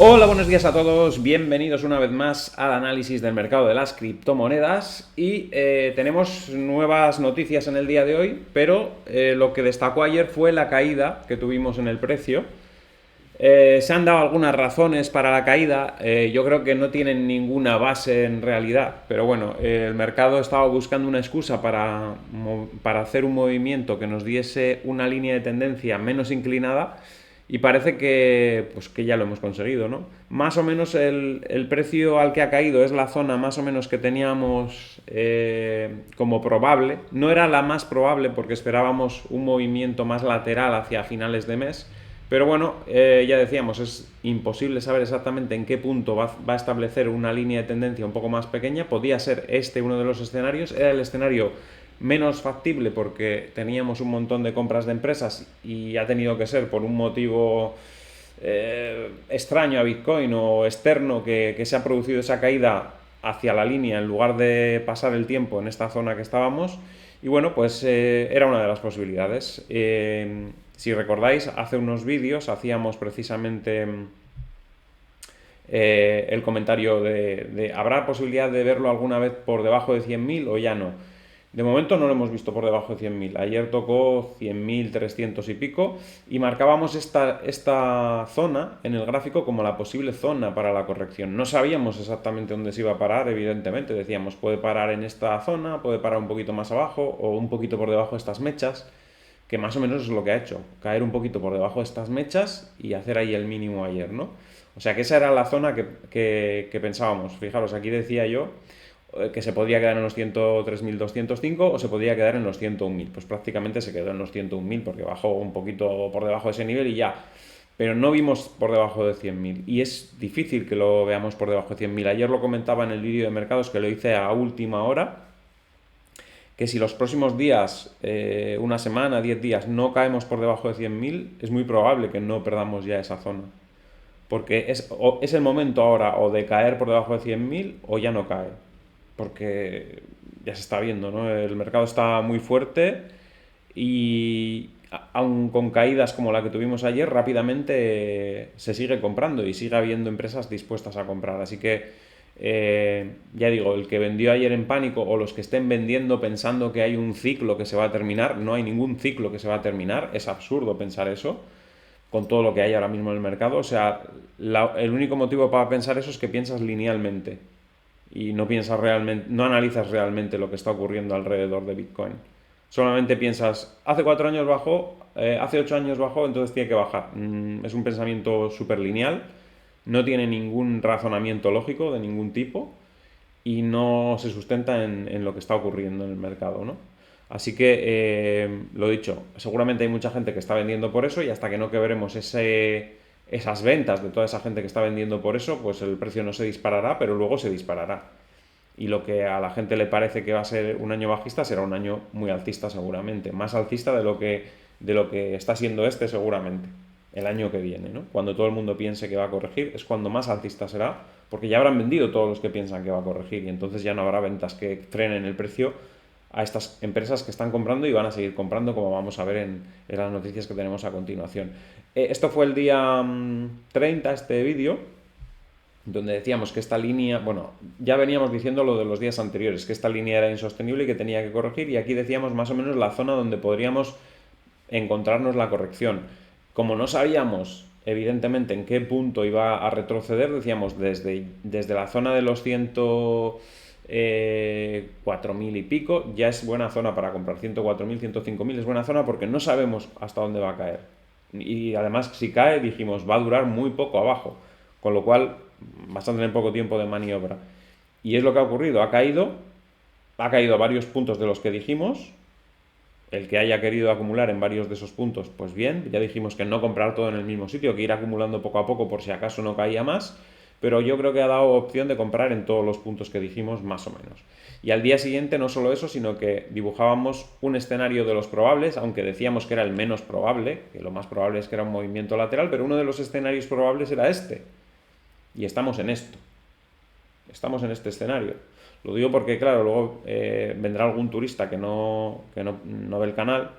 Hola, buenos días a todos, bienvenidos una vez más al análisis del mercado de las criptomonedas y tenemos nuevas noticias en el día de hoy, pero lo que destacó ayer fue la caída que tuvimos en el precio. Se han dado algunas razones para la caída, yo creo que no tienen ninguna base en realidad, pero bueno, el mercado estaba buscando una excusa para hacer un movimiento que nos diese una línea de tendencia menos inclinada y parece que ya lo hemos conseguido, ¿no? Más o menos el precio al que ha caído es la zona más o menos que teníamos como probable. No era la más probable porque esperábamos un movimiento más lateral hacia finales de mes. Pero bueno, ya decíamos, es imposible saber exactamente en qué punto va a establecer una línea de tendencia un poco más pequeña. Podía ser este uno de los escenarios. Era el escenario menos factible porque teníamos un montón de compras de empresas y ha tenido que ser por un motivo extraño a Bitcoin o externo que se ha producido esa caída hacia la línea en lugar de pasar el tiempo en esta zona que estábamos. Y bueno, pues era una de las posibilidades. Si recordáis, hace unos vídeos hacíamos precisamente el comentario de ¿habrá posibilidad de verlo alguna vez por debajo de 100.000 o ya no? De momento no lo hemos visto por debajo de 100.000. Ayer tocó 100.300 y pico y marcábamos esta zona en el gráfico como la posible zona para la corrección. No sabíamos exactamente dónde se iba a parar, evidentemente. Decíamos, puede parar en esta zona, puede parar un poquito más abajo o un poquito por debajo de estas mechas, que más o menos es lo que ha hecho. Caer un poquito por debajo de estas mechas y hacer ahí el mínimo ayer, ¿no? O sea que esa era la zona que pensábamos. Fijaros, aquí decía yo que se podría quedar en los 103.205 o se podría quedar en los 101.000. Pues prácticamente se quedó en los 101.000 porque bajó un poquito por debajo de ese nivel y ya. Pero no vimos por debajo de 100.000 y es difícil que lo veamos por debajo de 100.000. Ayer lo comentaba en el vídeo de mercados que lo hice a última hora, que si los próximos días, una semana, 10 días, no caemos por debajo de 100.000, es muy probable que no perdamos ya esa zona. Porque es el momento ahora o de caer por debajo de 100.000 o ya no cae. Porque ya se está viendo, ¿no? El mercado está muy fuerte y aun con caídas como la que tuvimos ayer, rápidamente se sigue comprando y sigue habiendo empresas dispuestas a comprar. Así que, ya digo, el que vendió ayer en pánico o los que estén vendiendo pensando que hay un ciclo que se va a terminar, no hay ningún ciclo que se va a terminar, es absurdo pensar eso con todo lo que hay ahora mismo en el mercado. O sea, el único motivo para pensar eso es que piensas linealmente y no piensas realmente, no analizas realmente lo que está ocurriendo alrededor de Bitcoin. Solamente piensas, hace 4 años bajó, hace 8 años bajó, entonces tiene que bajar. Es un pensamiento súper lineal, no tiene ningún razonamiento lógico de ningún tipo y no se sustenta en lo que está ocurriendo en el mercado, ¿no? Así que, lo dicho, seguramente hay mucha gente que está vendiendo por eso y hasta que no que veremos esas ventas de toda esa gente que está vendiendo por eso, pues el precio no se disparará, pero luego se disparará. Y lo que a la gente le parece que va a ser un año bajista será un año muy alcista seguramente, más alcista de lo que está siendo este seguramente, el año que viene, ¿no? Cuando todo el mundo piense que va a corregir es cuando más alcista será, porque ya habrán vendido todos los que piensan que va a corregir y entonces ya no habrá ventas que frenen el precio a estas empresas que están comprando y van a seguir comprando, como vamos a ver en las noticias que tenemos a continuación. Esto fue el día 30, este vídeo, donde decíamos que esta línea, bueno, ya veníamos diciendo lo de los días anteriores, que esta línea era insostenible y que tenía que corregir, y aquí decíamos más o menos la zona donde podríamos encontrarnos la corrección. Como no sabíamos, evidentemente, en qué punto iba a retroceder, decíamos desde la zona de los 104.000 y pico, ya es buena zona para comprar. 104.000, 105.000 es buena zona porque no sabemos hasta dónde va a caer. Y además, si cae, dijimos, va a durar muy poco abajo, con lo cual vas a tener poco tiempo de maniobra. Y es lo que ha ocurrido, ha caído a varios puntos de los que dijimos. El que haya querido acumular en varios de esos puntos, pues bien, ya dijimos que no comprar todo en el mismo sitio, que ir acumulando poco a poco por si acaso no caía más, pero yo creo que ha dado opción de comprar en todos los puntos que dijimos más o menos. Y al día siguiente no solo eso, sino que dibujábamos un escenario de los probables, aunque decíamos que era el menos probable, que lo más probable es que era un movimiento lateral, pero uno de los escenarios probables era este. Y estamos en esto. Estamos en este escenario. Lo digo porque, claro, luego vendrá algún turista que no ve el canal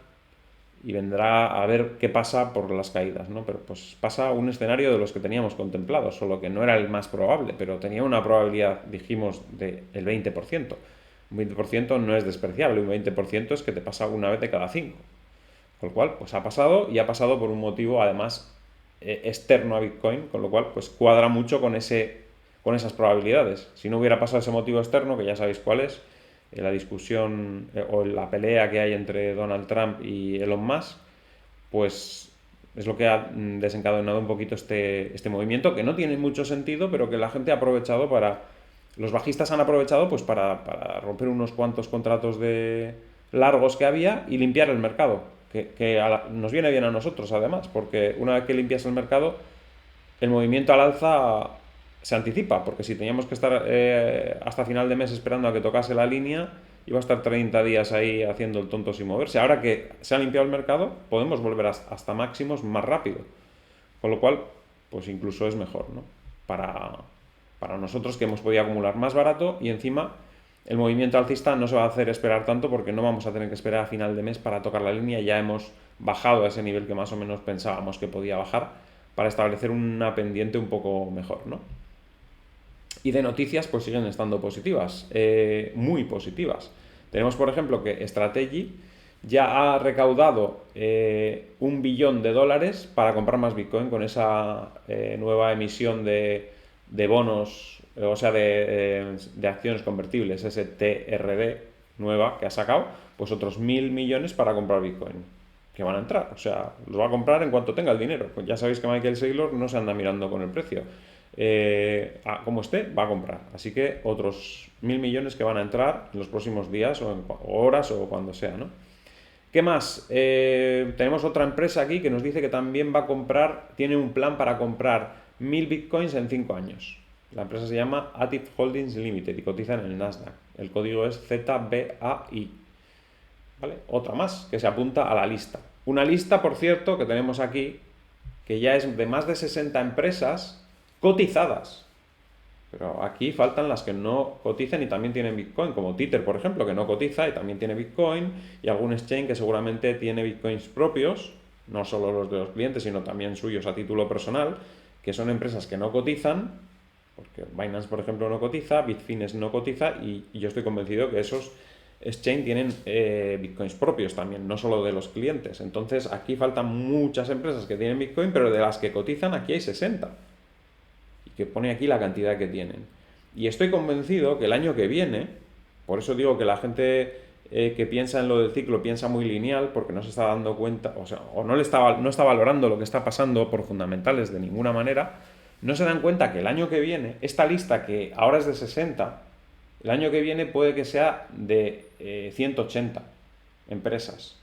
y vendrá a ver qué pasa por las caídas, ¿no? Pero pues pasa un escenario de los que teníamos contemplados, solo que no era el más probable, pero tenía una probabilidad, dijimos, del 20%. Un 20% no es despreciable, un 20% es que te pasa una vez de cada 5. Con lo cual, pues ha pasado y ha pasado por un motivo además externo a Bitcoin, con lo cual pues cuadra mucho con esas probabilidades. Si no hubiera pasado ese motivo externo, que ya sabéis cuál es, la discusión o la pelea que hay entre Donald Trump y Elon Musk, pues es lo que ha desencadenado un poquito este movimiento, que no tiene mucho sentido, pero que la gente ha aprovechado para... Los bajistas han aprovechado pues para romper unos cuantos contratos de largos que había y limpiar el mercado, que nos viene bien a nosotros además, porque una vez que limpias el mercado, el movimiento al alza se anticipa, porque si teníamos que estar hasta final de mes esperando a que tocase la línea, iba a estar 30 días ahí haciendo el tonto sin moverse. Ahora que se ha limpiado el mercado, podemos volver hasta máximos más rápido. Con lo cual, pues incluso es mejor, ¿no? Para nosotros que hemos podido acumular más barato y encima el movimiento alcista no se va a hacer esperar tanto porque no vamos a tener que esperar a final de mes para tocar la línea. Ya hemos bajado a ese nivel que más o menos pensábamos que podía bajar para establecer una pendiente un poco mejor, ¿no? Y de noticias pues siguen estando positivas, muy positivas. Tenemos por ejemplo que Strategy ya ha recaudado $1 billón para comprar más Bitcoin con esa nueva emisión de bonos, o sea, de acciones convertibles, ese TRD nueva que ha sacado, pues otros 1.000 millones para comprar Bitcoin, que van a entrar. O sea, los va a comprar en cuanto tenga el dinero. Pues ya sabéis que Michael Saylor no se anda mirando con el precio. Como esté, va a comprar. Así que otros 1.000 millones que van a entrar en los próximos días o horas o cuando sea, ¿no? ¿Qué más? Tenemos otra empresa aquí que nos dice que también va a comprar, tiene un plan para comprar 1.000 bitcoins en 5 años. La empresa se llama Active Holdings Limited y cotiza en el Nasdaq. El código es ZBAI. ¿Vale? Otra más que se apunta a la lista. Una lista, por cierto, que tenemos aquí, que ya es de más de 60 empresas cotizadas. Pero aquí faltan las que no cotizan y también tienen Bitcoin, como Tether, por ejemplo, que no cotiza y también tiene Bitcoin, y algún exchange que seguramente tiene Bitcoins propios, no solo los de los clientes, sino también suyos a título personal, que son empresas que no cotizan, porque Binance, por ejemplo, no cotiza, Bitfinex no cotiza, y yo estoy convencido que esos exchange tienen Bitcoins propios también, no solo de los clientes. Entonces, aquí faltan muchas empresas que tienen Bitcoin, pero de las que cotizan, aquí hay 60 que pone aquí la cantidad que tienen. Y estoy convencido que el año que viene, por eso digo que la gente que piensa en lo del ciclo piensa muy lineal, porque no se está dando cuenta, o sea, o no está valorando lo que está pasando por fundamentales de ninguna manera, no se dan cuenta que el año que viene, esta lista que ahora es de 60, el año que viene puede que sea de 180 empresas.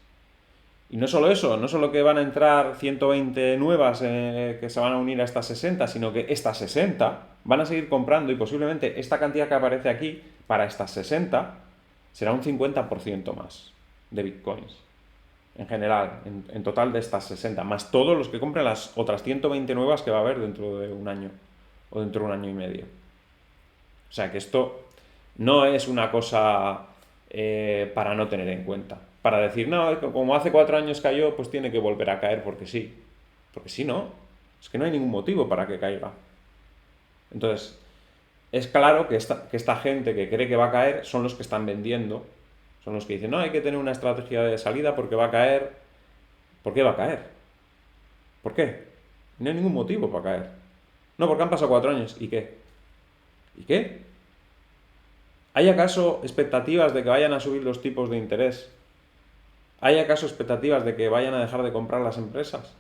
Y no solo eso, no solo que van a entrar 120 nuevas que se van a unir a estas 60, sino que estas 60 van a seguir comprando y posiblemente esta cantidad que aparece aquí para estas 60 será un 50% más de bitcoins. En general, en total de estas 60, más todos los que compren las otras 120 nuevas que va a haber dentro de un año o dentro de un año y medio. O sea que esto no es una cosa para no tener en cuenta. Para decir, no, como hace 4 años cayó, pues tiene que volver a caer porque sí. Porque sí, no. Es que no hay ningún motivo para que caiga. Entonces, es claro que esta gente que cree que va a caer son los que están vendiendo. Son los que dicen, no, hay que tener una estrategia de salida porque va a caer. ¿Por qué va a caer? ¿Por qué? No hay ningún motivo para caer. No, porque han pasado 4 años. ¿Y qué? ¿Y qué? ¿Hay acaso expectativas de que vayan a subir los tipos de interés? ¿Hay acaso expectativas de que vayan a dejar de comprar las empresas?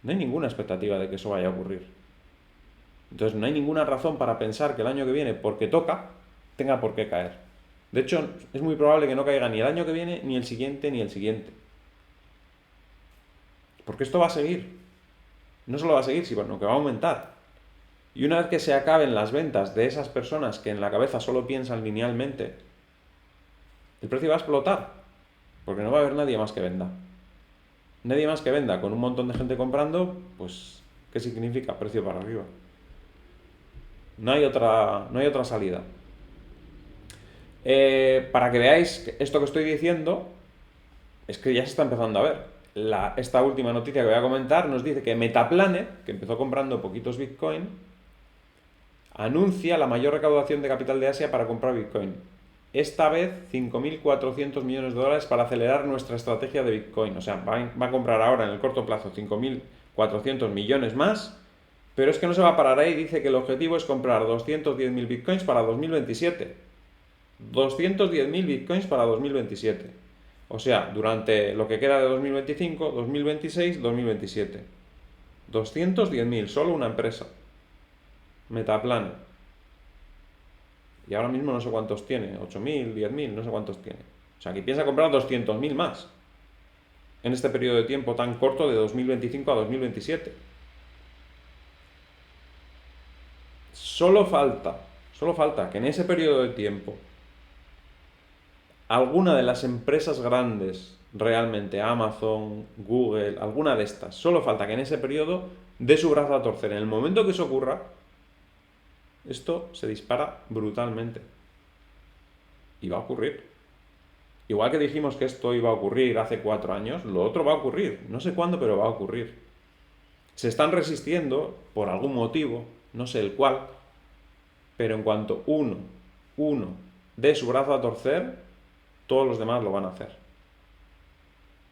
No hay ninguna expectativa de que eso vaya a ocurrir. Entonces no hay ninguna razón para pensar que el año que viene, porque toca, tenga por qué caer. De hecho, es muy probable que no caiga ni el año que viene, ni el siguiente, ni el siguiente. Porque esto va a seguir. No solo va a seguir, sino que va a aumentar. Y una vez que se acaben las ventas de esas personas que en la cabeza solo piensan linealmente, el precio va a explotar. Porque no va a haber nadie más que venda. Nadie más que venda con un montón de gente comprando, pues, ¿qué significa? Precio para arriba. No hay otra salida. Para que veáis esto que estoy diciendo, es que ya se está empezando a ver. Esta última noticia que voy a comentar nos dice que Metaplanet, que empezó comprando poquitos Bitcoin, anuncia la mayor recaudación de capital de Asia para comprar Bitcoin. Esta vez 5.400 millones de dólares para acelerar nuestra estrategia de Bitcoin. O sea, va a comprar ahora en el corto plazo 5.400 millones más, pero es que no se va a parar ahí. Dice que el objetivo es comprar 210.000 Bitcoins para 2027. 210.000 Bitcoins para 2027. O sea, durante lo que queda de 2025, 2026, 2027. 210.000, solo una empresa. Metaplanet. Y ahora mismo no sé cuántos tiene, 8.000, 10.000, no sé cuántos tiene. O sea, que piensa comprar 200.000 más en este periodo de tiempo tan corto de 2025 a 2027. Solo falta que en ese periodo de tiempo alguna de las empresas grandes, realmente Amazon, Google, alguna de estas, solo falta que en ese periodo dé su brazo a torcer. En el momento que eso ocurra, esto se dispara brutalmente. Y va a ocurrir. Igual que dijimos que esto iba a ocurrir hace 4 años, lo otro va a ocurrir. No sé cuándo, pero va a ocurrir. Se están resistiendo por algún motivo, no sé el cual, pero en cuanto uno dé su brazo a torcer, todos los demás lo van a hacer.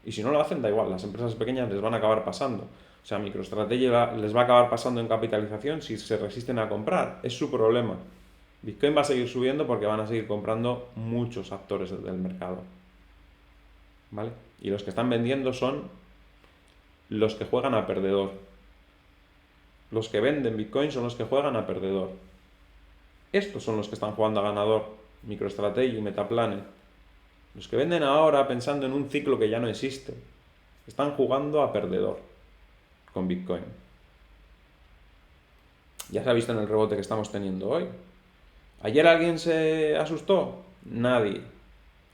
Y si no lo hacen, da igual, las empresas pequeñas les van a acabar pasando. O sea, MicroStrategy les va a acabar pasando en capitalización si se resisten a comprar. Es su problema. Bitcoin va a seguir subiendo porque van a seguir comprando muchos actores del mercado. ¿Vale? Y los que están vendiendo son los que juegan a perdedor. Los que venden Bitcoin son los que juegan a perdedor. Estos son los que están jugando a ganador. MicroStrategy, Metaplanet. Los que venden ahora pensando en un ciclo que ya no existe. Están jugando a perdedor con Bitcoin. Ya se ha visto en el rebote que estamos teniendo hoy. ¿Ayer alguien se asustó? Nadie.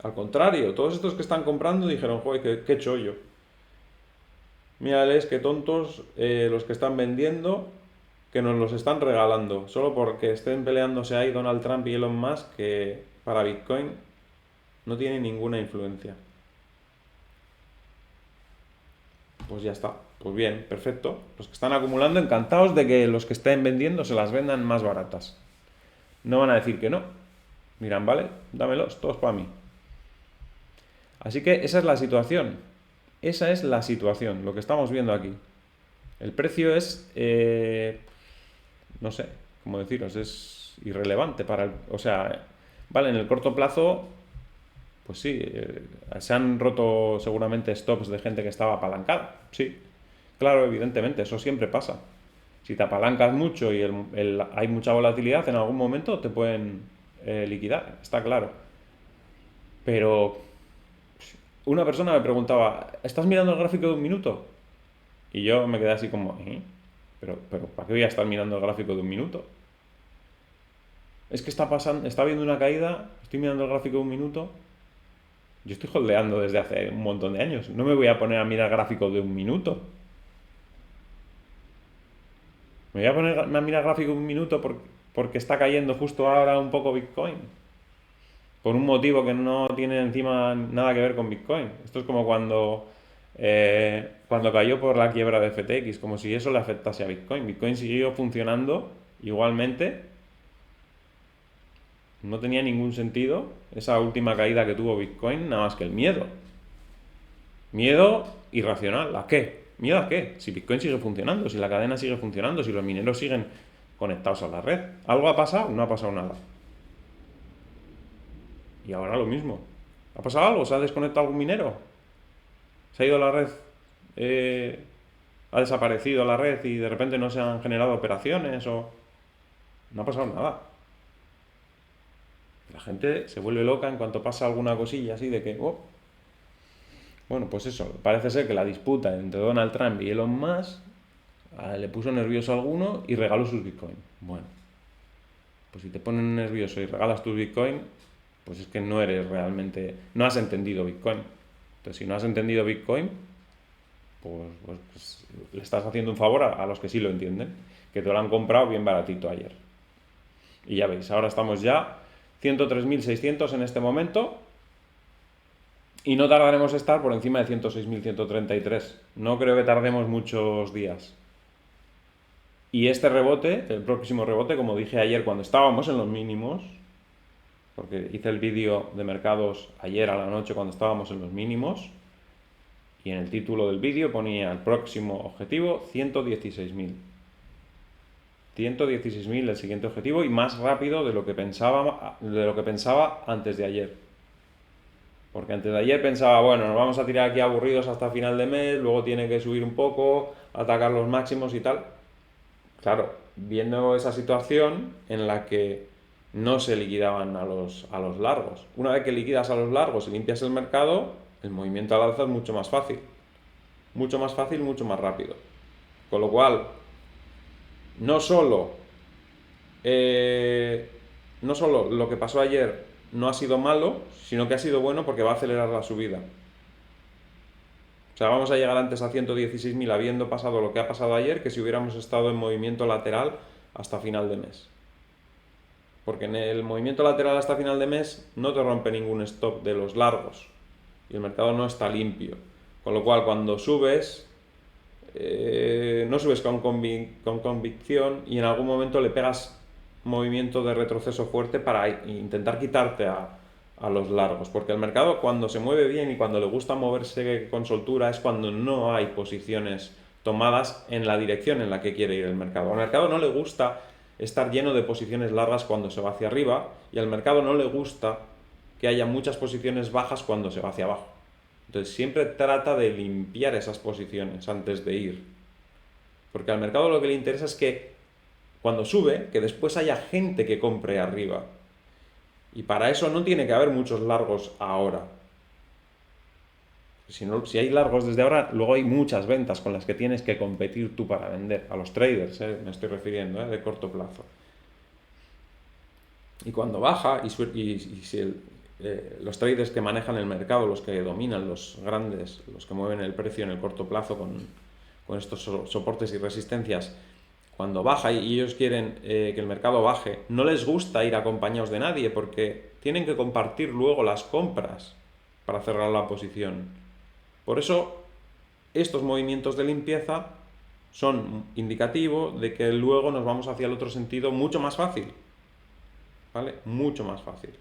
Al contrario, todos estos que están comprando dijeron, joder, qué chollo. Mírales qué tontos los que están vendiendo, que nos los están regalando, solo porque estén peleándose ahí Donald Trump y Elon Musk, que para Bitcoin no tiene ninguna influencia. Pues ya está. Pues bien, perfecto. Los que están acumulando, encantados de que los que estén vendiendo se las vendan más baratas. No van a decir que no. Dirán, vale, dámelos, todos para mí. Así que esa es la situación. Esa es la situación, lo que estamos viendo aquí. El precio es, no sé cómo deciros, es irrelevante para o sea, vale, en el corto plazo, pues sí, se han roto seguramente stops de gente que estaba apalancada. Sí, claro, evidentemente, eso siempre pasa. Si te apalancas mucho y hay mucha volatilidad, en algún momento te pueden liquidar, está claro. Pero una persona me preguntaba, ¿estás mirando el gráfico de un minuto? Y yo me quedé así como, pero ¿para qué voy a estar mirando el gráfico de un minuto? Es que está viendo una caída, estoy mirando el gráfico de un minuto. Yo estoy holdeando desde hace un montón de años. No me voy a poner a mirar gráfico de un minuto. Me voy a poner a mirar gráfico de un minuto porque está cayendo justo ahora un poco Bitcoin. Por un motivo que no tiene encima nada que ver con Bitcoin. Esto es como cuando cayó por la quiebra de FTX, como si eso le afectase a Bitcoin. Bitcoin siguió funcionando igualmente. No tenía ningún sentido esa última caída que tuvo Bitcoin, nada más que el miedo. Miedo irracional. ¿A qué? ¿Miedo a qué? Si Bitcoin sigue funcionando, si la cadena sigue funcionando, si los mineros siguen conectados a la red. ¿Algo ha pasado? No ha pasado nada. Y ahora lo mismo. ¿Ha pasado algo? ¿Se ha desconectado algún minero? ¿Se ha ido a la red? ¿Ha desaparecido la red y de repente no se han generado operaciones? O no ha pasado nada. La gente se vuelve loca en cuanto pasa alguna cosilla así de que, bueno, pues eso, parece ser que la disputa entre Donald Trump y Elon Musk le puso nervioso a alguno y regaló sus Bitcoin. Bueno, pues si te ponen nervioso y regalas tus Bitcoin, pues es que no has entendido Bitcoin. Entonces, si no has entendido Bitcoin, pues le estás haciendo un favor a los que sí lo entienden, que te lo han comprado bien baratito ayer. Y ya veis, ahora estamos ya 103.600 en este momento. y no tardaremos en estar por encima de 106.133. No creo que tardemos muchos días. Y este rebote, el próximo rebote, como dije ayer cuando estábamos en los mínimos, porque hice el vídeo de mercados ayer a la noche cuando estábamos en los mínimos, y en el título del vídeo ponía el próximo objetivo 116.000. 116.000 el siguiente objetivo y más rápido de lo que pensaba antes de ayer. Porque antes de ayer pensaba, bueno, nos vamos a tirar aquí aburridos hasta final de mes, luego tiene que subir un poco, atacar los máximos y tal. Claro, viendo esa situación en la que no se liquidaban a los largos. Una vez que liquidas a los largos y limpias el mercado, el movimiento al alza es mucho más fácil. Mucho más fácil, mucho más rápido. Con lo cual, no solo, no solo lo que pasó ayer no ha sido malo, sino que ha sido bueno porque va a acelerar la subida. O sea, vamos a llegar antes a 116.000 habiendo pasado lo que ha pasado ayer que si hubiéramos estado en movimiento lateral hasta final de mes. Porque en el movimiento lateral hasta final de mes no te rompe ningún stop de los largos y el mercado no está limpio. Con lo cual, cuando subes, no subes con convicción y en algún momento le pegas movimiento de retroceso fuerte para intentar quitarte a los largos, porque el mercado cuando se mueve bien y cuando le gusta moverse con soltura es cuando no hay posiciones tomadas en la dirección en la que quiere ir el mercado. Al mercado no le gusta estar lleno de posiciones largas cuando se va hacia arriba y al mercado no le gusta que haya muchas posiciones bajas cuando se va hacia abajo. Entonces siempre trata de limpiar esas posiciones antes de ir. Porque al mercado lo que le interesa es que cuando sube, que después haya gente que compre arriba. Y para eso no tiene que haber muchos largos ahora. Si hay largos desde ahora, luego hay muchas ventas con las que tienes que competir tú para vender. A los traders, me estoy refiriendo, de corto plazo. Y cuando baja, y si los traders que manejan el mercado, los que dominan, los grandes, los que mueven el precio en el corto plazo con estos soportes y resistencias, cuando baja y ellos quieren que el mercado baje, no les gusta ir acompañados de nadie porque tienen que compartir luego las compras para cerrar la posición. Por eso, estos movimientos de limpieza son indicativos de que luego nos vamos hacia el otro sentido mucho más fácil. ¿Vale? Mucho más fácil.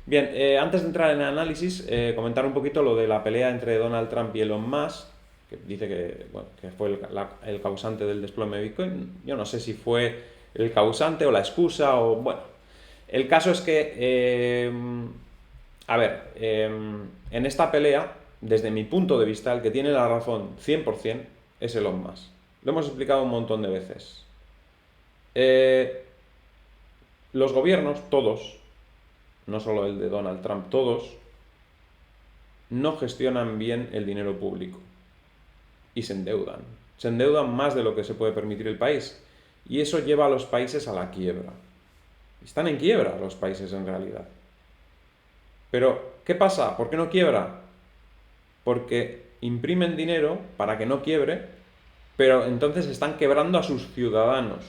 Bien, antes de entrar en el análisis, comentar un poquito lo de la pelea entre Donald Trump y Elon Musk, que dice que fue el causante del desplome de Bitcoin. Yo no sé si fue el causante o la excusa o bueno. El caso es que, en esta pelea, desde mi punto de vista, el que tiene la razón 100% es Elon Musk. Lo hemos explicado un montón de veces. Los gobiernos, todos, no solo el de Donald Trump, todos, no gestionan bien el dinero público y se endeudan. Se endeudan más de lo que se puede permitir el país y eso lleva a los países a la quiebra. Están en quiebra los países en realidad. Pero, ¿qué pasa? ¿Por qué no quiebra? Porque imprimen dinero para que no quiebre, pero entonces están quebrando a sus ciudadanos.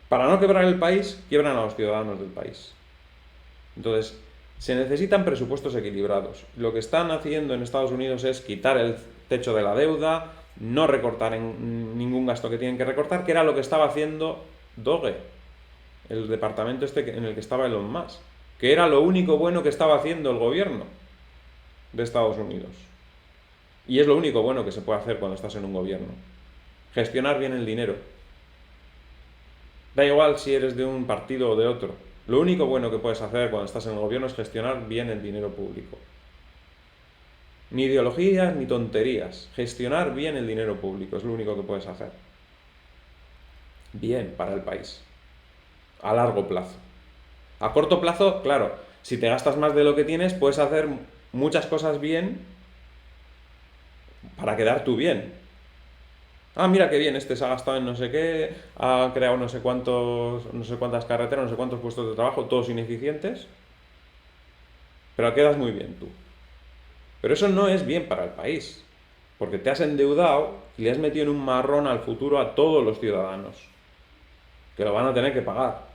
Para no quebrar el país, quiebran a los ciudadanos del país. Entonces, se necesitan presupuestos equilibrados. Lo que están haciendo en Estados Unidos es quitar el techo de la deuda, no recortar en ningún gasto que tienen que recortar, que era lo que estaba haciendo Doge, el departamento en el que estaba Elon Musk, que era lo único bueno que estaba haciendo el gobierno de Estados Unidos. Y es lo único bueno que se puede hacer cuando estás en un gobierno. Gestionar bien el dinero. Da igual si eres de un partido o de otro. Lo único bueno que puedes hacer cuando estás en el gobierno es gestionar bien el dinero público. Ni ideologías ni tonterías. Gestionar bien el dinero público es lo único que puedes hacer. Bien para el país. A largo plazo. A corto plazo, claro, si te gastas más de lo que tienes, puedes hacer muchas cosas bien para quedar tú bien. Ah, mira qué bien, este se ha gastado en no sé qué, ha creado no sé cuántas carreteras, no sé cuántos puestos de trabajo, todos ineficientes, pero quedas muy bien tú. Pero eso no es bien para el país, porque te has endeudado y le has metido en un marrón al futuro a todos los ciudadanos, que lo van a tener que pagar.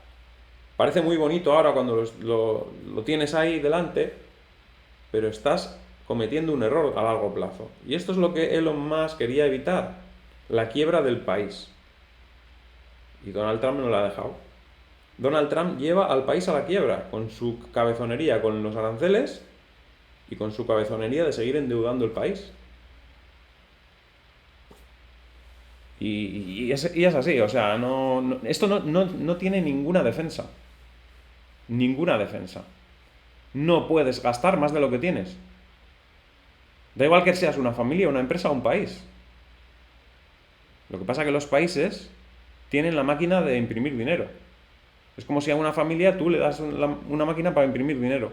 Parece muy bonito ahora cuando lo tienes ahí delante, pero estás cometiendo un error a largo plazo. Y esto es lo que Elon Musk quería evitar, la quiebra del país. Y Donald Trump no la ha dejado. Donald Trump lleva al país a la quiebra con su cabezonería con los aranceles y con su cabezonería de seguir endeudando el país. Y es así, o sea, esto no tiene ninguna defensa. Ninguna defensa. No puedes gastar más de lo que tienes. Da igual que seas una familia, una empresa o un país. Lo que pasa es que los países tienen la máquina de imprimir dinero. Es como si a una familia tú le das una máquina para imprimir dinero.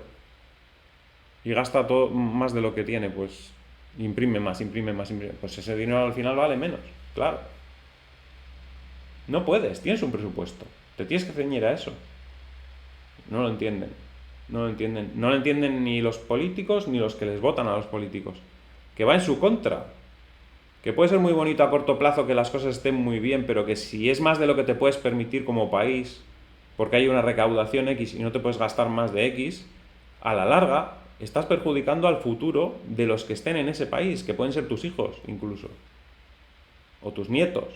Y gasta todo más de lo que tiene, pues imprime más, imprime más, imprime. Pues ese dinero al final vale menos, claro. No puedes, tienes un presupuesto. Te tienes que ceñir a eso. No lo entienden. No lo entienden. No lo entienden ni los políticos ni los que les votan a los políticos. Que va en su contra. Que puede ser muy bonito a corto plazo que las cosas estén muy bien, pero que si es más de lo que te puedes permitir como país, porque hay una recaudación X y no te puedes gastar más de X, a la larga estás perjudicando al futuro de los que estén en ese país, que pueden ser tus hijos incluso, o tus nietos.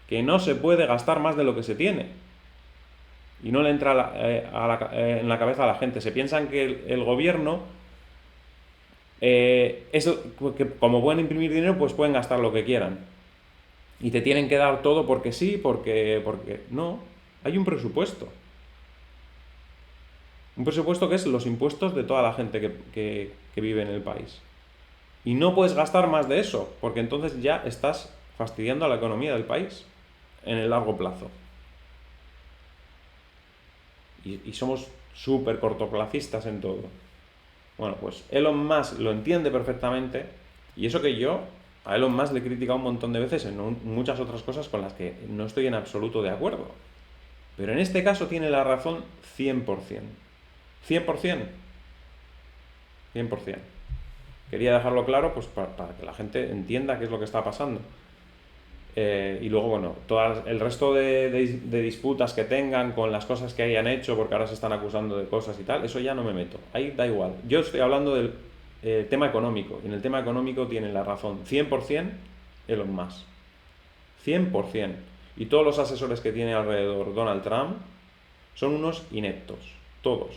Que no se puede gastar más de lo que se tiene. Y no le entra en la cabeza a la gente. Se piensan que el gobierno, que como pueden imprimir dinero, pues pueden gastar lo que quieran. Y te tienen que dar todo porque sí, porque no. Hay un presupuesto. Un presupuesto que es los impuestos de toda la gente que vive en el país. Y no puedes gastar más de eso, porque entonces ya estás fastidiando a la economía del país en el largo plazo. Y somos súper cortoplacistas en todo. Bueno, pues Elon Musk lo entiende perfectamente, y eso que yo a Elon Musk le he criticado un montón de veces en muchas otras cosas con las que no estoy en absoluto de acuerdo. Pero en este caso tiene la razón 100%. 100%. 100%. Quería dejarlo claro pues para que la gente entienda qué es lo que está pasando. Y luego, bueno, todo el resto de disputas que tengan con las cosas que hayan hecho, porque ahora se están acusando de cosas y tal, eso ya no me meto. Ahí da igual. Yo estoy hablando del tema económico. Y en el tema económico tienen la razón 100% Elon Musk. 100%. Y todos los asesores que tiene alrededor Donald Trump son unos ineptos. Todos.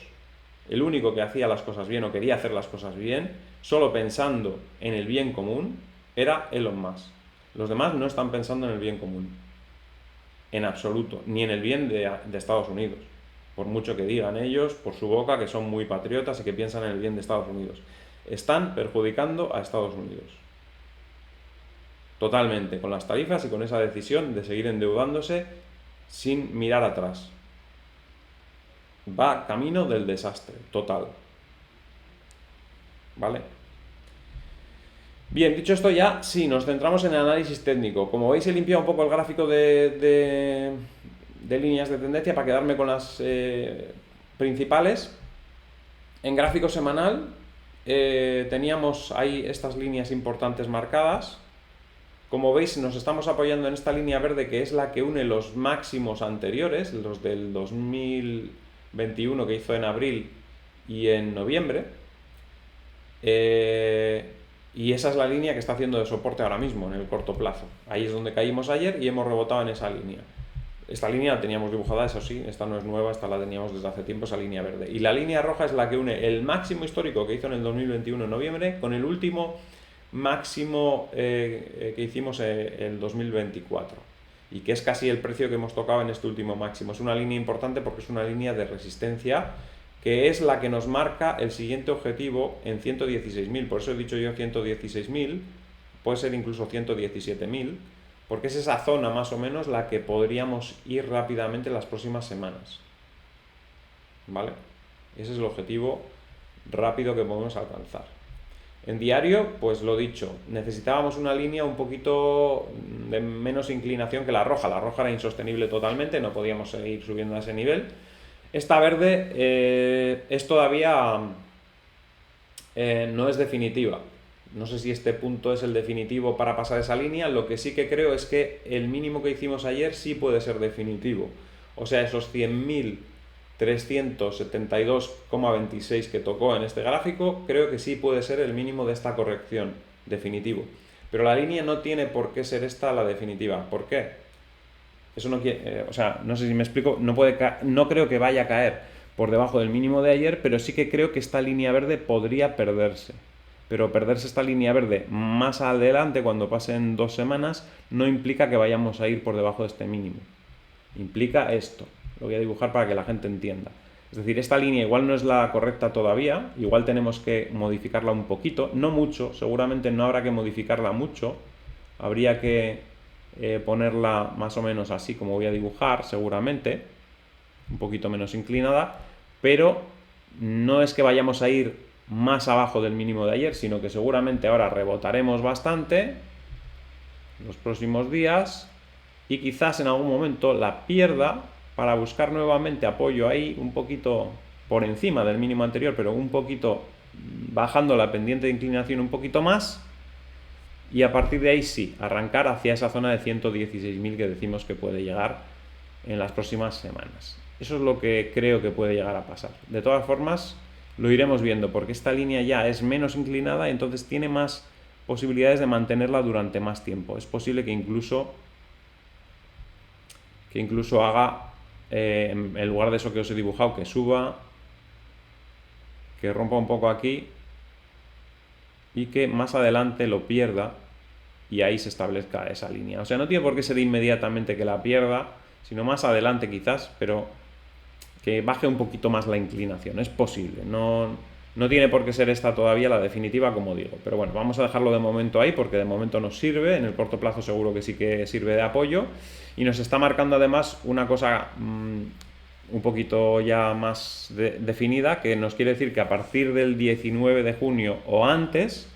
El único que hacía las cosas bien o quería hacer las cosas bien, solo pensando en el bien común, era Elon Musk. Los demás no están pensando en el bien común. En absoluto. Ni en el bien de Estados Unidos. Por mucho que digan ellos, por su boca, que son muy patriotas y que piensan en el bien de Estados Unidos. Están perjudicando a Estados Unidos. Totalmente. Con las tarifas y con esa decisión de seguir endeudándose sin mirar atrás. Va camino del desastre. Total. ¿Vale? Bien, dicho esto ya, sí, nos centramos en el análisis técnico. Como veis he limpiado un poco el gráfico de líneas de tendencia para quedarme con las principales. En gráfico semanal teníamos ahí estas líneas importantes marcadas. Como veis nos estamos apoyando en esta línea verde que es la que une los máximos anteriores, los del 2021 que hizo en abril y en noviembre. Y esa es la línea que está haciendo de soporte ahora mismo, en el corto plazo. Ahí es donde caímos ayer y hemos rebotado en esa línea. Esta línea la teníamos dibujada, eso sí, esta no es nueva, esta la teníamos desde hace tiempo, esa línea verde. Y la línea roja es la que une el máximo histórico que hizo en el 2021 en noviembre con el último máximo que hicimos en el 2024. Y que es casi el precio que hemos tocado en este último máximo. Es una línea importante porque es una línea de resistencia que es la que nos marca el siguiente objetivo en 116.000. Por eso he dicho yo 116.000, puede ser incluso 117.000, porque es esa zona más o menos la que podríamos ir rápidamente en las próximas semanas. ¿Vale? Ese es el objetivo rápido que podemos alcanzar. En diario, pues lo dicho, necesitábamos una línea un poquito de menos inclinación que la roja. La roja era insostenible totalmente, no podíamos seguir subiendo a ese nivel. Esta verde es todavía no es definitiva. No sé si este punto es el definitivo para pasar esa línea. Lo que sí que creo es que el mínimo que hicimos ayer sí puede ser definitivo. O sea, esos 100.000 372,26 que tocó en este gráfico, creo que sí puede ser el mínimo de esta corrección definitivo. Pero la línea no tiene por qué ser esta la definitiva. ¿Por qué? Eso no quiere, o sea, no sé si me explico, no creo que vaya a caer por debajo del mínimo de ayer, pero sí que creo que esta línea verde podría perderse. Pero perderse esta línea verde más adelante, cuando pasen 2 semanas, no implica que vayamos a ir por debajo de este mínimo. Implica esto. Lo voy a dibujar para que la gente entienda. Es decir, esta línea igual no es la correcta todavía, igual tenemos que modificarla un poquito, no mucho, seguramente no habrá que modificarla mucho, habría que ponerla más o menos así como voy a dibujar, seguramente, un poquito menos inclinada, pero no es que vayamos a ir más abajo del mínimo de ayer, sino que seguramente ahora rebotaremos bastante los próximos días y quizás en algún momento la pierda para buscar nuevamente apoyo ahí, un poquito por encima del mínimo anterior, pero un poquito bajando la pendiente de inclinación un poquito más, y a partir de ahí sí, arrancar hacia esa zona de 116.000 que decimos que puede llegar en las próximas semanas. Eso es lo que creo que puede llegar a pasar. De todas formas, lo iremos viendo, porque esta línea ya es menos inclinada, entonces tiene más posibilidades de mantenerla durante más tiempo. Es posible que incluso haga, en lugar de eso que os he dibujado, que suba, que rompa un poco aquí y que más adelante lo pierda y ahí se establezca esa línea. O sea, no tiene por qué ser inmediatamente que la pierda, sino más adelante quizás, pero que baje un poquito más la inclinación. Es posible, no tiene por qué ser esta todavía la definitiva, como digo. Pero bueno, vamos a dejarlo de momento ahí porque de momento nos sirve. En el corto plazo seguro que sí que sirve de apoyo. Y nos está marcando además una cosa un poquito ya más definida, que nos quiere decir que a partir del 19 de junio o antes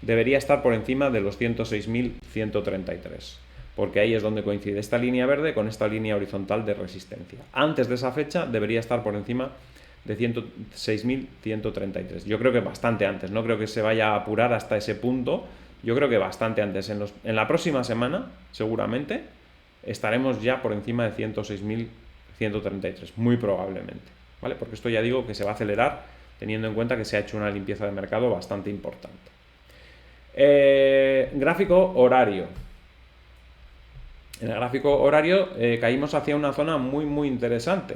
debería estar por encima de los 106.133. Porque ahí es donde coincide esta línea verde con esta línea horizontal de resistencia. Antes de esa fecha debería estar por encima de 106.133. Yo creo que bastante antes, no creo que se vaya a apurar hasta ese punto, yo creo que bastante antes. En la próxima semana, seguramente, estaremos ya por encima de 106.133, muy probablemente, ¿vale? Porque esto ya digo que se va a acelerar teniendo en cuenta que se ha hecho una limpieza de mercado bastante importante. Gráfico horario. En el gráfico horario caímos hacia una zona muy interesante,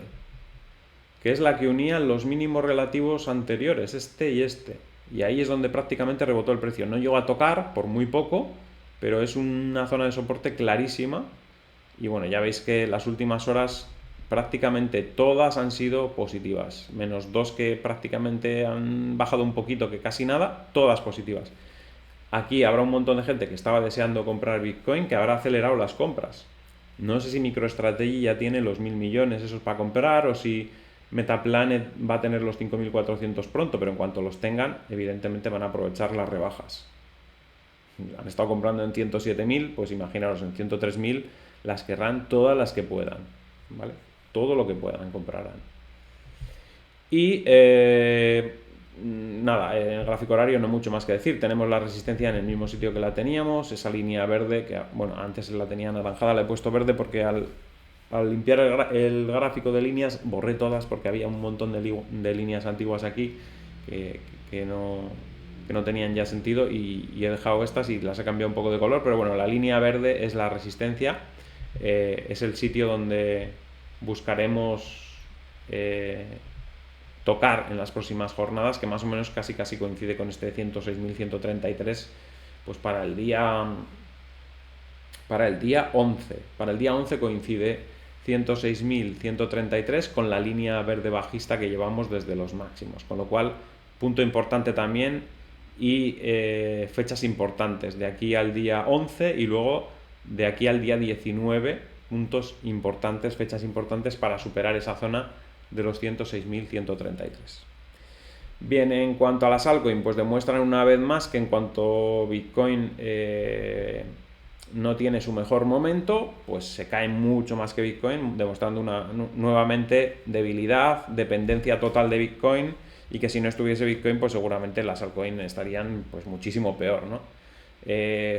que es la que unía los mínimos relativos anteriores, este y este. Y ahí es donde prácticamente rebotó el precio. No llegó a tocar por muy poco, pero es una zona de soporte clarísima. Y bueno, ya veis que las últimas horas prácticamente todas han sido positivas, menos dos que prácticamente han bajado un poquito, que casi nada, todas positivas. Aquí habrá un montón de gente que estaba deseando comprar Bitcoin que habrá acelerado las compras. No sé si MicroStrategy ya tiene los 1.000 millones esos para comprar o si Metaplanet va a tener los 5.400 pronto, pero en cuanto los tengan, evidentemente van a aprovechar las rebajas. Han estado comprando en 107.000, pues imaginaros, en 103.000 las querrán todas las que puedan, ¿vale? Todo lo que puedan comprarán. Y nada, en el gráfico horario no mucho más que decir. Tenemos la resistencia en el mismo sitio que la teníamos, esa línea verde, que bueno, antes la tenía anaranjada, la he puesto verde porque al limpiar el gráfico de líneas borré todas porque había un montón de líneas antiguas aquí que no tenían ya sentido y he dejado estas y las he cambiado un poco de color, pero bueno, la línea verde es la resistencia, es el sitio donde buscaremos tocar en las próximas jornadas, que más o menos casi coincide con este 106.133, pues para el día 11. Para el día 11 coincide 106.133 con la línea verde bajista que llevamos desde los máximos, con lo cual punto importante también y fechas importantes de aquí al día 11 y luego de aquí al día 19, puntos importantes, fechas importantes para superar esa zona de los 106.133. Bien, en cuanto a las altcoins, pues demuestran una vez más que en cuanto Bitcoin no tiene su mejor momento, pues se cae mucho más que Bitcoin, demostrando nuevamente debilidad, dependencia total de Bitcoin, y que si no estuviese Bitcoin, pues seguramente las altcoins estarían pues muchísimo peor, ¿no?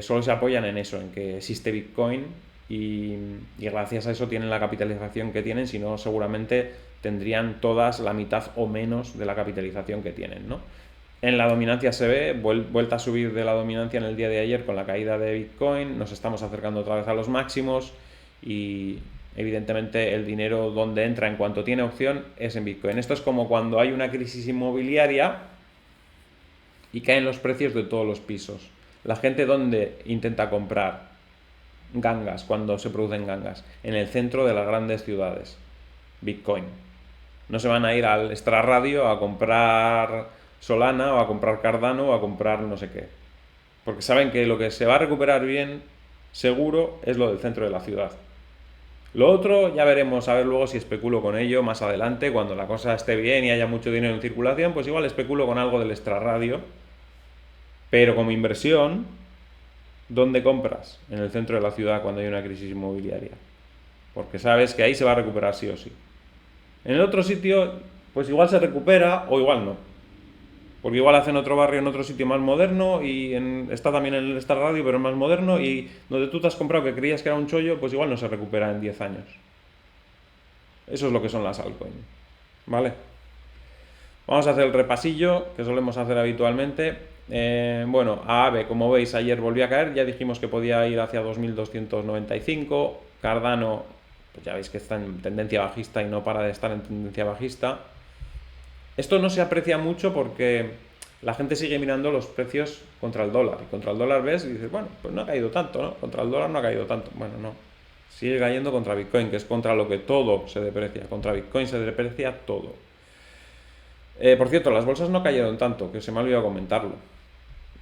Solo se apoyan en eso, en que existe Bitcoin y gracias a eso tienen la capitalización que tienen, si no seguramente tendrían todas la mitad o menos de la capitalización que tienen, ¿no? En la dominancia se ve, vuelta a subir de la dominancia en el día de ayer con la caída de Bitcoin, nos estamos acercando otra vez a los máximos y evidentemente el dinero donde entra en cuanto tiene opción es en Bitcoin. Esto es como cuando hay una crisis inmobiliaria y caen los precios de todos los pisos. La gente donde intenta comprar gangas, cuando se producen gangas, en el centro de las grandes ciudades, Bitcoin. No se van a ir al extrarradio a comprar Solana o a comprar Cardano o a comprar no sé qué. Porque saben que lo que se va a recuperar bien, seguro, es lo del centro de la ciudad. Lo otro ya veremos, a ver luego si especulo con ello más adelante, cuando la cosa esté bien y haya mucho dinero en circulación, pues igual especulo con algo del extrarradio. Pero como inversión, ¿dónde compras? En el centro de la ciudad cuando hay una crisis inmobiliaria. Porque sabes que ahí se va a recuperar sí o sí. En el otro sitio, pues igual se recupera o igual no. Porque igual hacen otro barrio en otro sitio más moderno y está también en el Star Radio, pero es más moderno y donde tú te has comprado que creías que era un chollo, pues igual no se recupera en 10 años. Eso es lo que son las altcoins. ¿Vale? Vamos a hacer el repasillo que solemos hacer habitualmente. Bueno, AAVE, como veis, ayer volvió a caer. Ya dijimos que podía ir hacia 2295. Cardano, pues ya veis que está en tendencia bajista y no para de estar en tendencia bajista. Esto no se aprecia mucho porque la gente sigue mirando los precios contra el dólar. Y contra el dólar ves y dices, bueno, pues no ha caído tanto, ¿no? Contra el dólar no ha caído tanto. Bueno, no. Sigue cayendo contra Bitcoin, que es contra lo que todo se deprecia. Contra Bitcoin se deprecia todo. Por cierto, las bolsas no cayeron tanto, que se me ha olvidado comentarlo.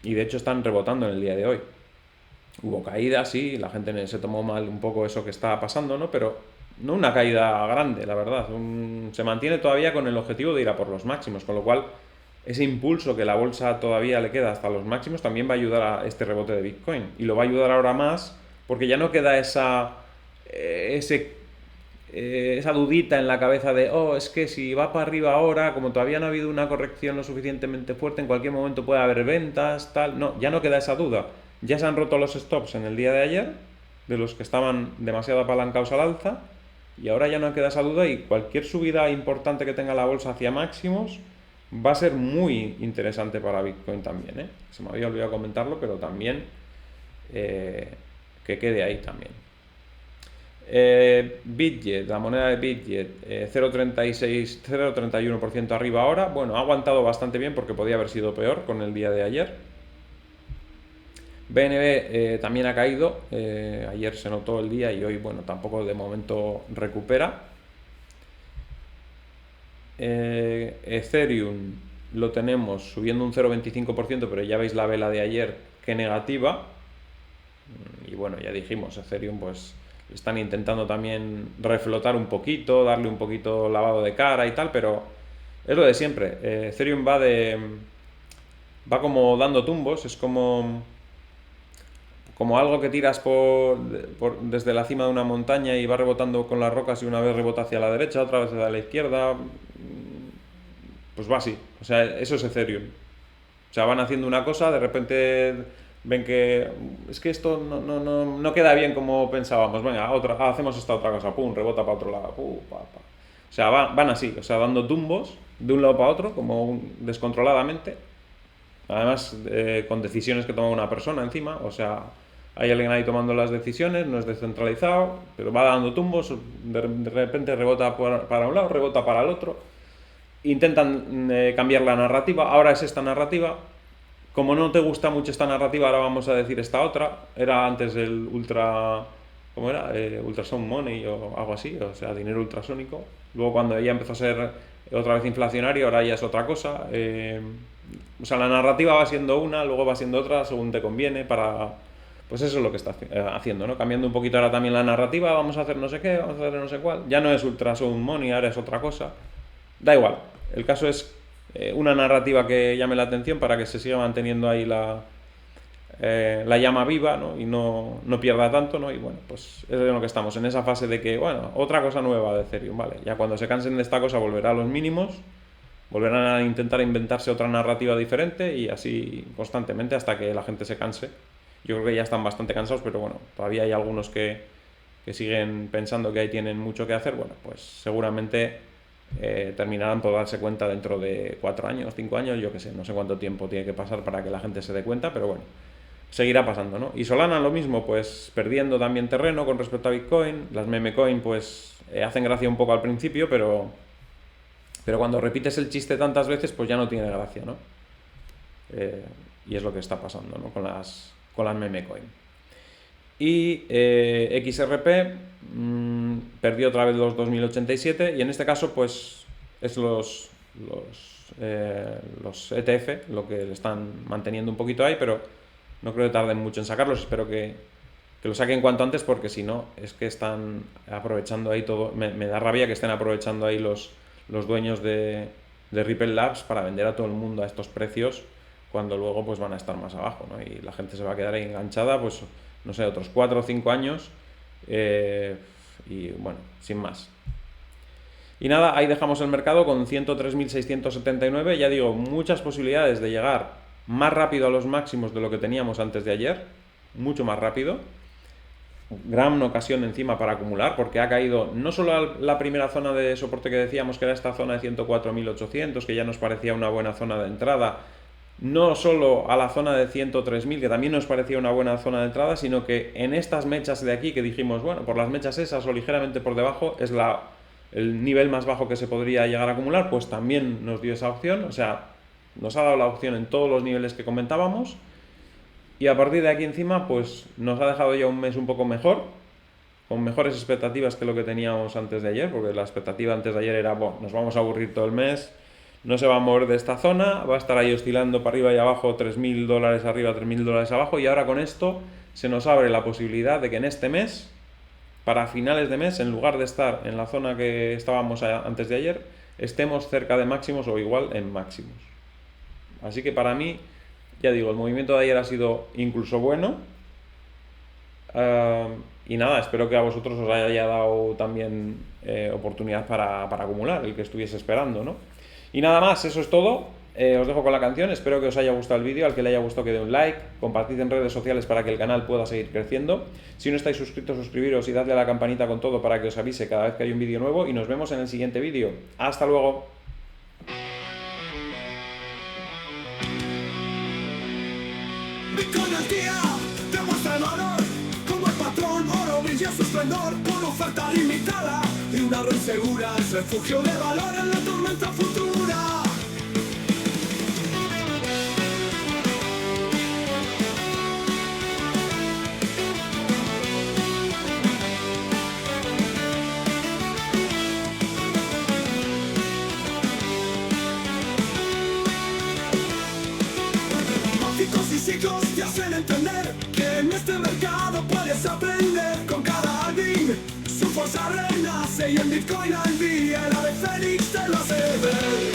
Y de hecho están rebotando en el día de hoy. Hubo caídas, sí, la gente se tomó mal un poco eso que estaba pasando, ¿no? Pero no una caída grande, la verdad. Se mantiene todavía con el objetivo de ir a por los máximos, con lo cual ese impulso que la bolsa todavía le queda hasta los máximos también va a ayudar a este rebote de Bitcoin. Y lo va a ayudar ahora más porque ya no queda esa dudita en la cabeza de, oh, es que si va para arriba ahora, como todavía no ha habido una corrección lo suficientemente fuerte, en cualquier momento puede haber ventas, tal. No, ya no queda esa duda. Ya se han roto los stops en el día de ayer, de los que estaban demasiado apalancados al alza, y ahora ya no queda esa duda y cualquier subida importante que tenga la bolsa hacia máximos va a ser muy interesante para Bitcoin también, ¿eh? Se me había olvidado comentarlo, pero también que quede ahí también. Bitget, la moneda de Bitget, 0,36, 0,31% arriba ahora. Bueno, ha aguantado bastante bien porque podía haber sido peor con el día de ayer. BNB también ha caído, ayer se notó el día y hoy, bueno, tampoco de momento recupera. Ethereum lo tenemos subiendo un 0,25%, pero ya veis la vela de ayer que negativa. Y bueno, ya dijimos, Ethereum pues están intentando también reflotar un poquito, darle un poquito lavado de cara y tal, pero es lo de siempre. Ethereum va como dando tumbos, es como algo que tiras desde la cima de una montaña y va rebotando con las rocas y una vez rebota hacia la derecha, otra vez hacia la izquierda. Pues va así. O sea, eso es Ethereum. O sea, van haciendo una cosa, de repente ven que es que esto no queda bien como pensábamos. Venga, hacemos esta otra cosa. Pum, rebota para otro lado. Pum, pa. O sea, van así, o sea, dando tumbos de un lado para otro, como descontroladamente. Además, con decisiones que toma una persona encima. O sea, hay alguien ahí tomando las decisiones, no es descentralizado, pero va dando tumbos, de repente rebota para un lado, rebota para el otro. Intentan cambiar la narrativa, ahora es esta narrativa. Como no te gusta mucho esta narrativa, ahora vamos a decir esta otra. Era antes el ultra... ¿Cómo era? Ultrasound Money o algo así, o sea, dinero ultrasónico. Luego cuando ya empezó a ser otra vez inflacionario, ahora ya es otra cosa. O sea, la narrativa va siendo una, luego va siendo otra, según te conviene, para... Pues eso es lo que está haciendo, ¿no? Cambiando un poquito ahora también la narrativa, vamos a hacer no sé qué, vamos a hacer no sé cuál. Ya no es Ultrasound Money, ahora es otra cosa. Da igual, el caso es una narrativa que llame la atención para que se siga manteniendo ahí la llama viva, ¿no? Y no pierda tanto, ¿no? Y bueno, pues es de lo que estamos, en esa fase de que, bueno, otra cosa nueva de Ethereum, ¿vale? Ya cuando se cansen de esta cosa volverá a los mínimos, volverán a intentar inventarse otra narrativa diferente y así constantemente hasta que la gente se canse. Yo creo que ya están bastante cansados, pero bueno, todavía hay algunos que siguen pensando que ahí tienen mucho que hacer. Bueno, pues seguramente terminarán por darse cuenta dentro de 4 años, 5 años, yo qué sé, no sé cuánto tiempo tiene que pasar para que la gente se dé cuenta, pero bueno, seguirá pasando, ¿no? Y Solana lo mismo, pues perdiendo también terreno con respecto a Bitcoin. Las meme coin pues hacen gracia un poco al principio, pero cuando repites el chiste tantas veces pues ya no tiene gracia, ¿no? Y es lo que está pasando, ¿no? Con las meme coin. Y XRP perdió otra vez los 2087 y en este caso pues es los ETF lo que le están manteniendo un poquito ahí, pero no creo que tarden mucho en sacarlos. Espero que lo saquen cuanto antes, porque si no es que están aprovechando ahí todo. Me da rabia que estén aprovechando ahí los dueños de Ripple Labs para vender a todo el mundo a estos precios, cuando luego pues van a estar más abajo, ¿no? Y la gente se va a quedar ahí enganchada, pues no sé, otros 4 o 5 años, y bueno, sin más. Y nada, ahí dejamos el mercado con 103.679, ya digo, muchas posibilidades de llegar más rápido a los máximos de lo que teníamos antes de ayer, mucho más rápido. Gran ocasión encima para acumular, porque ha caído no solo a la primera zona de soporte que decíamos, que era esta zona de 104.800, que ya nos parecía una buena zona de entrada, no solo a la zona de 103.000, que también nos parecía una buena zona de entrada, sino que en estas mechas de aquí, que dijimos, bueno, por las mechas esas o ligeramente por debajo, es el nivel más bajo que se podría llegar a acumular, pues también nos dio esa opción. O sea, nos ha dado la opción en todos los niveles que comentábamos, y a partir de aquí encima pues nos ha dejado ya un mes un poco mejor, con mejores expectativas que lo que teníamos antes de ayer, porque la expectativa antes de ayer era, bueno, nos vamos a aburrir todo el mes, no se va a mover de esta zona, va a estar ahí oscilando para arriba y abajo, $3.000 arriba, $3.000 abajo, y ahora con esto se nos abre la posibilidad de que en este mes, para finales de mes, en lugar de estar en la zona que estábamos antes de ayer, estemos cerca de máximos o igual en máximos. Así que para mí, ya digo, el movimiento de ayer ha sido incluso bueno. Y nada, espero que a vosotros os haya dado también oportunidad para acumular, el que estuviese esperando, ¿no? Y nada más, eso es todo. Os dejo con la canción, espero que os haya gustado el vídeo. Al que le haya gustado, que dé un like, compartid en redes sociales para que el canal pueda seguir creciendo. Si no estáis suscritos, suscribiros y dadle a la campanita con todo para que os avise cada vez que hay un vídeo nuevo, y nos vemos en el siguiente vídeo. ¡Hasta luego! Bitcoin al día demuestra el valor, como el patrón oro brilla su esplendor por oferta limitada, y una red segura es refugio de valor en la tormenta futura. Mágicos y ciclos te hacen entender que en este mercado puedes aprender. Con cada halving su fuerza renace, y en Bitcoin al día el ave fénix te lo hace ver.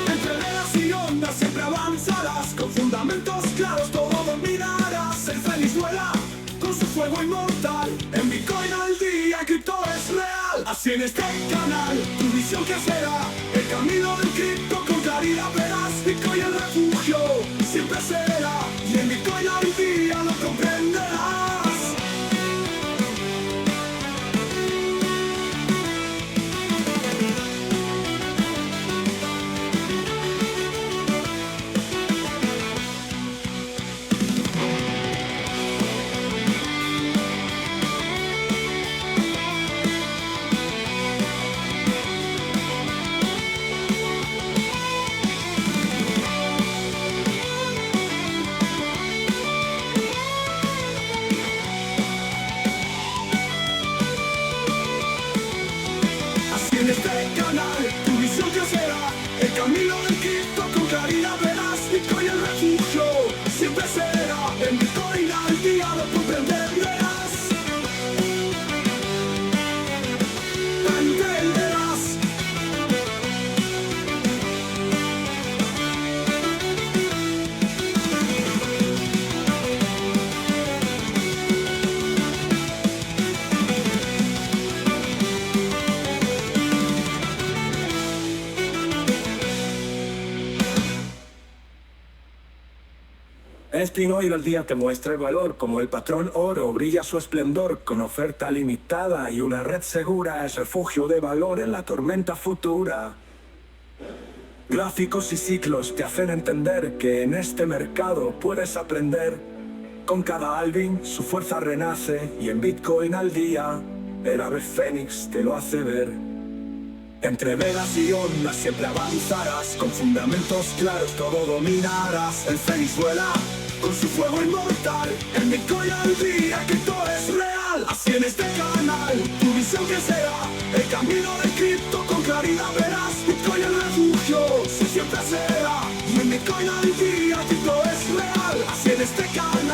Entre velas y ondas siempre avanzarás, con fundamentos claros todo dominarás. El fénix vuela con su fuego inmortal, en Bitcoin al día el cripto es real. Así en este canal tu visión crecerá, el camino del cripto con claridad verás. Bitcoin el refugio siempre será, y en Bitcoin al día lo comprenderás. En este canal tu visión crecerá, el camino del cripto con claridad verás. Bitcoin el refugio siempre será, en Bitcoin al día lo comprenderás. Entenderás. Bitcoin al día te muestra el valor, como el patrón oro brilla su esplendor, con oferta limitada y una red segura, es refugio de valor en la tormenta futura. Gráficos y ciclos te hacen entender que en este mercado puedes aprender. Con cada halving su fuerza renace y en Bitcoin al día el ave fénix te lo hace ver. Entre velas y ondas siempre avanzarás, con fundamentos claros todo dominarás. El fénix vuela con su fuego inmortal, en Bitcoin al día que todo es real. Así en este canal, tu visión que será el camino de cripto con claridad verás. Bitcoin el refugio, si siempre será, y en Bitcoin al día que todo es real. Así en este canal